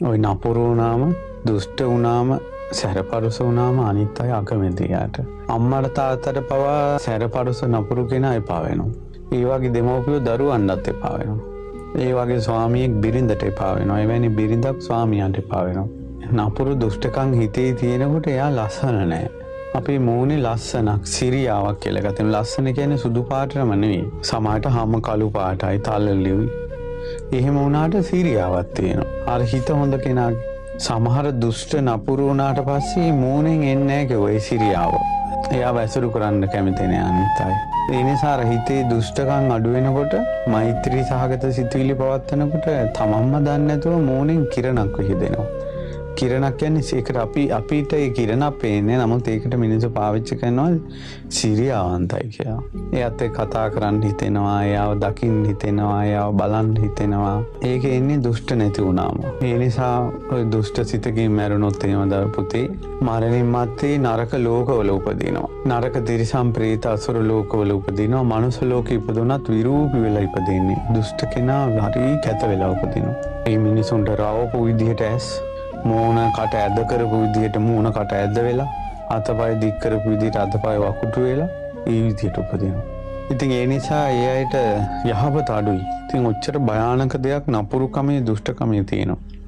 ඔය නපුරු වුණාම, දුෂ්ට වුණාම, සැරපරුස වුණාම අනිත් අය අකමැති යාට. අම්මට තාත්තට පවා සැරපරුස නපුරු කෙනා එපා වෙනවා. ඒ වගේ දෙමව්පියෝ දරුවන්ටත් එපා වෙනවා. ඒ වගේ ස්වාමියෙක් බිරිඳට එපා වෙනවා. එවැනි බිරිඳක් ස්වාමියාට එපා වෙනවා. නපුරු දුෂ්ටකම් හිතේ තියෙනකොට එයා ලස්සන නැහැ. අපේ මූණේ ලස්සනක් සිරියාවක් කියලා ගතන. ලස්සන කියන්නේ සුදු පාටම නෙවෙයි. සමහරට හැම කළු පාටයි තල්ලලිවි. එහෙම වුණාට සිරියාවක් තියෙනවා. අර හිත හොඳ කෙනාගේ. සමහර දුෂ්ට නපුරු වුණාට පස්සේ මූණෙන් එන්නේ නැහැ ඒ සිරියාව. එයා වැසුරු කරන්න කැමති නෑ අනිත් අය. ඒ නිසා හිතේ දුෂ්ටකම් අඩු වෙනකොට මෛත්‍රී සහගත සිතුවිලි පවත්නකොට තමන්ම දන්නේ නැතුව මූණෙන් කිරණක් විහිදෙනවා. කිරණක් කියන්නේ ඒකට අපිට ඒ කිරණක් පේන්නේ නමුත් ඒකට මිනිස්සු පාවිච්චි කරනවා සිරියාවන්තයි කියලා. එයාත් එක්ක කතා කරන්න හිතෙනවා, එයාව දකින්න හිතෙනවා, එයාව බලන්න හිතෙනවා. ඒක එන්නේ දුෂ්ට නැති වුණාම. ඒ නිසා ඔය දුෂ්ට සිතකින් මැරුණොත් එහෙම පුතේ මරණින් මත්තේ නරක ලෝකවල උපදිනවා. නරක තිරිසන් ප්‍රේත අසුර ලෝකවල උපදිනවා. මනුස්ස ලෝකෙ ඉපදුනත් විරූපී වෙලා ඉපදින්නේ. දුෂ්ට කෙනා හරි කැත වෙලා උපදිනවා. මේ මිනිසුන්ට රවපු විදිහට ඇස් මූණ කට ඇද කරපු විදිහට මූණ කට ඇද වෙලා අතපය දික් කරපු විදිහට අතපය වකුටු වෙලා ඒ විදිහට උපදිනවා. ඉතින් ඒ නිසා ඒ අයට යහපත අඩුයි. ඉතින් ඔච්චර භයානක දෙයක් නපුරුකමේ දුෂ්ටකමේ තියෙනවා.